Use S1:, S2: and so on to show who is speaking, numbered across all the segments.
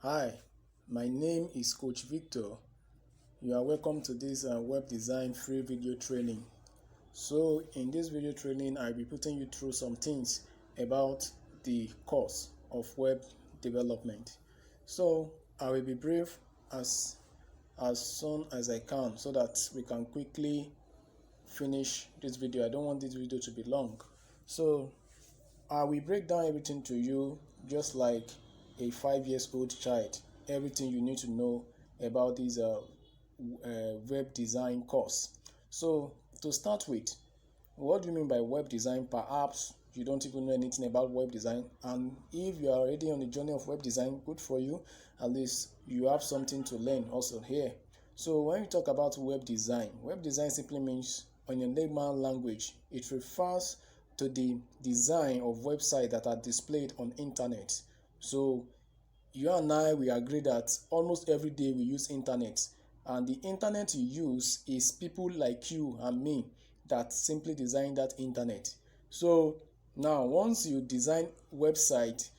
S1: Hi, my name is Coach Victor. You are welcome to this web design free video training. So in this video training, I'll be putting you through some things about the course of web development. So I will be brief as soon as I can so that we can quickly finish this video. I don't want this video to be long. So I will break down everything to you just like a 5 years old child. Everything you need to know about this web design course. So to start with, what do you mean by web design? Perhaps you don't even know anything about web design, and if you are already on the journey of web design, good for you. At least you have something to learn also here. So when we talk about web design simply means, in a layman language, it refers to the design of websites that are displayed on internet. So you and I, we agree that almost every day we use internet, and the internet you use is people like you and me that simply design that internet. So now once you design website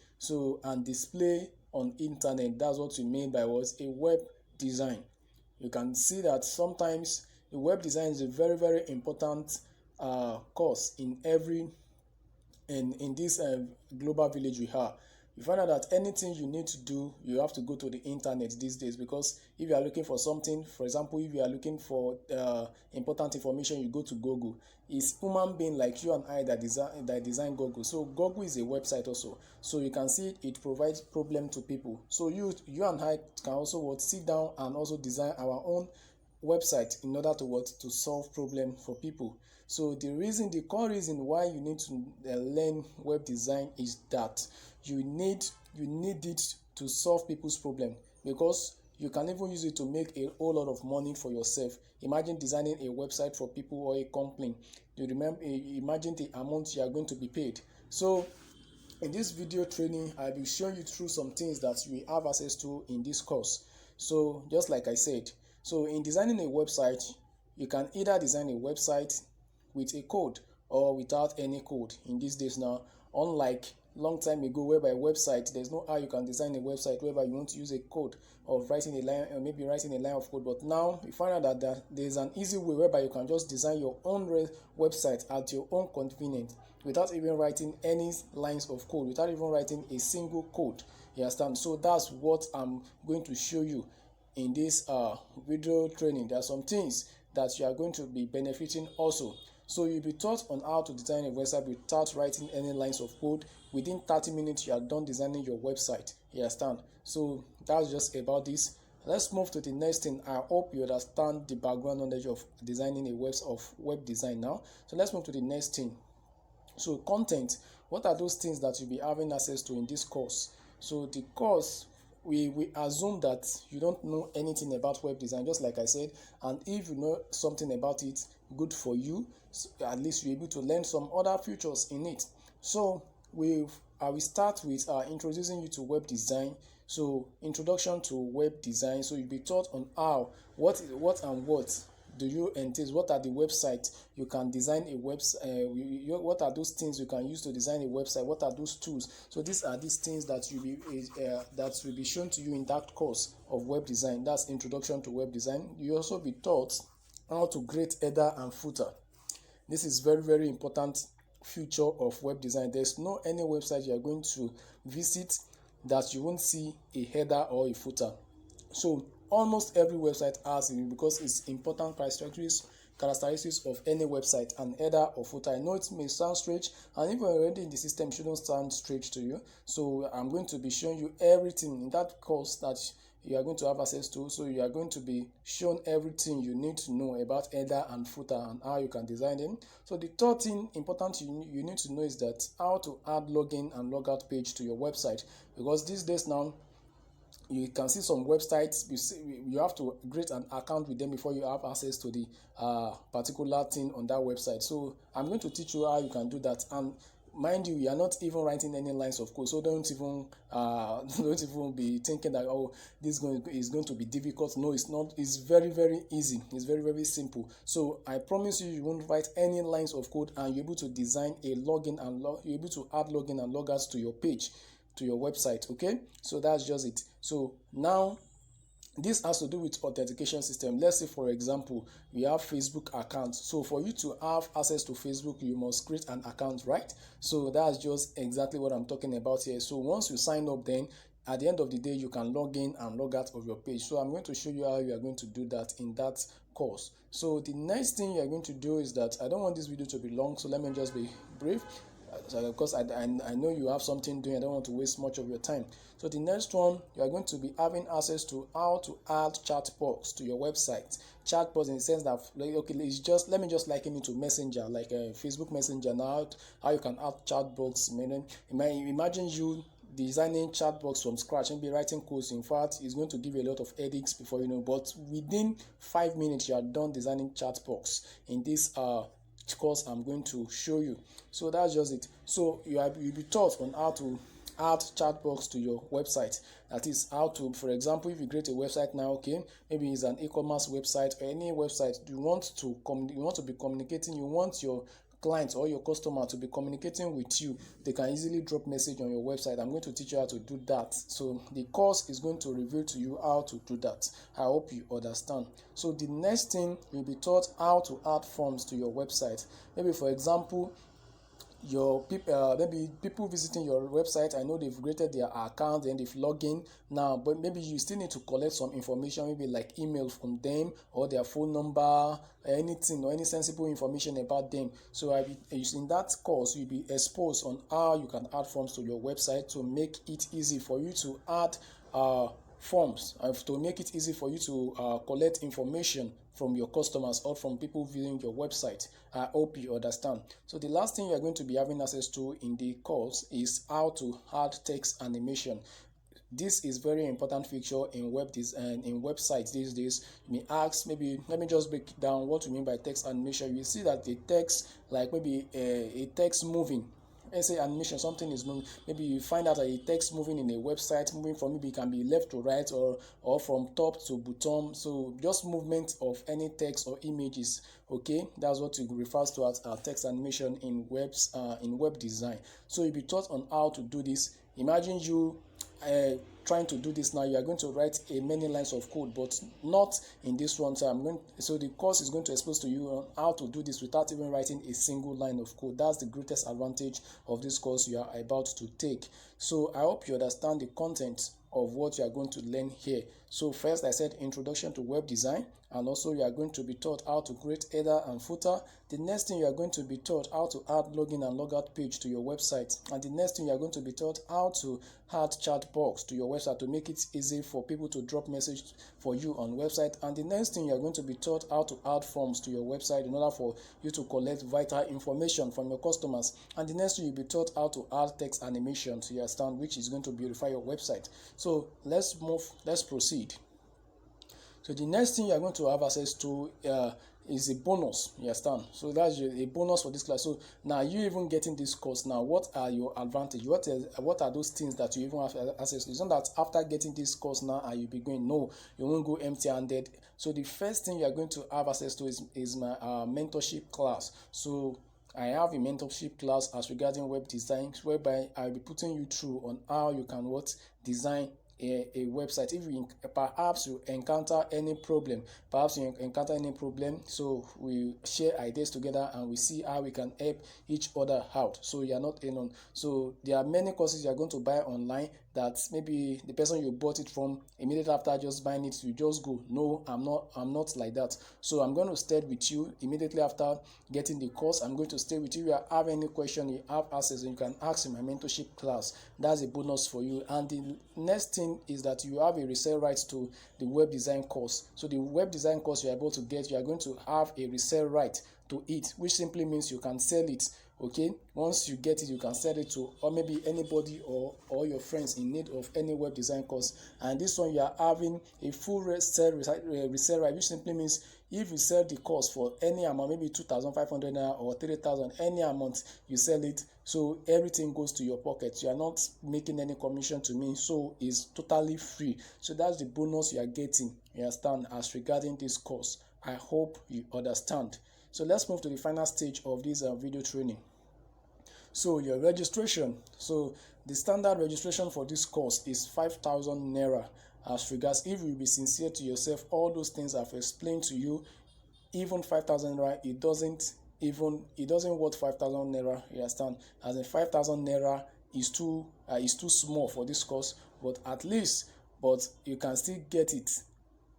S1: and display on internet, that's what we mean by what a web design. You can see that sometimes the web design is a very important course in this global village we have. You find out that anything you need to do, you have to go to the internet these days, because if you are looking for something, for example, if you are looking for important information, you go to Google. It's human being like you and I that design Google. So Google is a website also. So you can see it provides problem to people. So you and I can also sit down and also design our own website in order to solve problem for people. So the core reason why you need to learn web design is that you need it to solve people's problem, because you can even use it to make a whole lot of money for yourself. Imagine designing a website for people or a company. Imagine the amount you are going to be paid. So in this video training, I'll be showing you through some things that you have access to in this course. So just like I said, so in designing a website, you can either design a website with a code or without any code in these days now. Unlike long time ago, whereby website, there's no how you can design a website whereby you want to use a code of writing a line, or maybe writing a line of code. But now you find out that there's an easy way whereby you can just design your own website at your own convenience, without even writing any lines of code, without even writing a single code. You understand? So that's what I'm going to show you in this video training. There are some things that you are going to be benefiting also. So you'll be taught on how to design a website without writing any lines of code. Within 30 minutes, you are done designing your website. You understand? So that's just about this. Let's move to the next thing. I hope you understand the background knowledge of designing a web design now. So let's move to the next thing. So content, what are those things that you'll be having access to in this course? So the course, we assume that you don't know anything about web design, just like I said, and if you know something about it, good for you. So at least you're able to learn some other features in it. So I will start with introducing you to web design. So introduction to web design. So you'll be taught on what do you entail, what are the websites you can design a website, what are those things you can use to design a website, what are those tools. So these are these things that will be shown to you in that course of web design. That's introduction to web design. You also be taught how to create header and footer. This is very important feature of web design. There's no any website you are going to visit that you won't see a header or a footer. So almost every website has it, because it's important characteristics of any website, and header or footer. I know it may sound strange, and if you're already in the system, it shouldn't sound strange to you. So I'm going to be showing you everything in that course that you are going to have access to. So you are going to be shown everything you need to know about header and footer and how you can design them. So the third thing important you need to know is that how to add login and logout page to your website, because these days now you can see some websites you have to create an account with them before you have access to the particular thing on that website. So I'm going to teach you how you can do that, and mind you, are not even writing any lines of code, so don't even don't even be thinking that, oh, is going to be difficult. No, it's not. It's very easy. It's very simple. So I promise you won't write any lines of code, and you're able to design a login and you're able to add login and logouts to your page, to your website. Okay, so that's just it. So now this has to do with authentication system. Let's say, for example, we have Facebook account. So for you to have access to Facebook, you must create an account, right? So that's just exactly what I'm talking about here. So once you sign up, then at the end of the day, you can log in and log out of your page. So I'm going to show you how you are going to do that in that course. So the next thing you are going to do is that, I don't want this video to be long, so let me just be brief. Because I know you have something doing, I don't want to waste much of your time. So the next one, you are going to be having access to how to add chat box to your website. Chat box in the sense that, okay, it's just, let me just liken it to Messenger, like Facebook Messenger. Now how you can add chat box. Imagine you designing chat box from scratch and be writing codes. In fact, it's going to give you a lot of headaches before you know, but within 5 minutes you are done designing chat box in this course I'm going to show you. So that's just it. So you'll be taught on how to add chat box to your website. That is how to, for example, if you create a website now, okay, maybe it's an e-commerce website or any website, you want to be communicating, you want your clients or your customer to be communicating with you, they can easily drop message on your website. I'm going to teach you how to do that. So the course is going to reveal to you how to do that. I hope you understand. So the next thing, you'll be taught how to add forms to your website. Maybe, for example, your people, maybe people visiting your website, I know they've created their account and they've logged in now, but maybe you still need to collect some information, maybe like email from them or their phone number, anything or any sensible information about them. So in that course, you'll be exposed on how you can add forms to your website to make it easy for you to add forms, to make it easy for you to collect information from your customers or from people viewing your website. I hope you understand. So the last thing you are going to be having access to in the course is how to add text animation. This is very important feature in web design, in websites these days. You may ask, maybe let me just break down what you mean by text animation. You see that the text, like maybe a text moving, let's say animation, something is moving. Maybe you find out a text moving in a website, moving from, maybe it can be left to right or from top to bottom. So just movement of any text or images. Okay, that's what it refers to as text animation in web design. So you'll be taught on how to do this. Imagine you trying to do this now. You are going to write many lines of code, but not in this one. So the course is going to expose to you on how to do this without even writing a single line of code. That's the greatest advantage of this course you are about to take. So I hope you understand the content of what you are going to learn here. So first, I said introduction to web design, and also you are going to be taught how to create header and footer. The next thing you are going to be taught how to add login and logout page to your website, and the next thing you are going to be taught how to add chat box to your website to make it easy for people to drop message for you on website, and the next thing you are going to be taught how to add forms to your website in order for you to collect vital information from your customers, and the next thing you'll be taught how to add text animation to your stand, which is going to beautify your website. So let's proceed. So the next thing you are going to have access to is a bonus. You understand? So that's a bonus for this class. So now you even getting this course. Now, what are your advantage? What are those things that you even have access to? It's not that after getting this course now and you be going, no, you won't go empty-handed. So the first thing you are going to have access to is my mentorship class. So I have a mentorship class as regarding web design, whereby I'll be putting you through on how you can design a website. If you perhaps you encounter any problem, so we share ideas together and we see how we can help each other out, so you are not alone. So there are many courses you are going to buy online that maybe the person you bought it from, immediately after just buying it, you just go, no, I'm not like that. So I'm going to stay with you immediately after getting the course. I'm going to stay with you. If you have any question, you have access, and you can ask in my mentorship class. That's a bonus for you. And the next thing is that you have a resale rights to the web design course. So the web design course you are able to get, you are going to have a resale right to it, which simply means you can sell it. Okay, once you get it, you can sell it to or maybe anybody or your friends in need of any web design course. And this one, you are having a full resale right, which simply means if you sell the course for any amount, maybe 2,500 or 3,000, any amount you sell it, so everything goes to your pocket. You are not making any commission to me, so it's totally free. So that's the bonus you are getting, you understand, as regarding this course. I hope you understand. So let's move to the final stage of this video training. So your registration, so the standard registration for this course is 5,000 naira. As regards, if you be sincere to yourself, all those things I've explained to you, even 5,000 naira, it doesn't worth 5,000 naira. You understand? As in 5,000 naira is too small for this course, but at least, but you can still get it.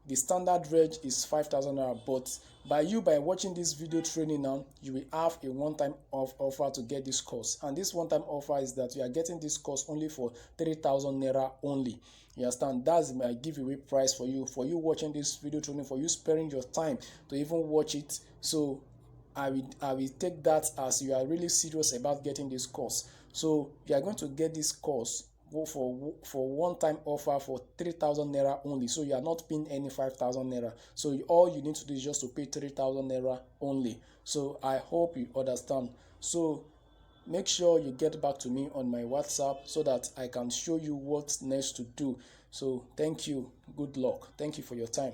S1: The standard reg is 5,000 naira, but by watching this video training now, you will have a one-time offer to get this course. And this one-time offer is that you are getting this course only for 3,000 naira only. You understand? That's my giveaway price for you watching this video training, for you sparing your time to even watch it. So I will take that as you are really serious about getting this course. So you are going to get this course for one-time offer for 3,000 naira only. So you are not paying any 5,000 naira. So all you need to do is just to pay 3,000 naira only. So I hope you understand. So make sure you get back to me on my WhatsApp so that I can show you what's next to do. So thank you. Good luck. Thank you for your time.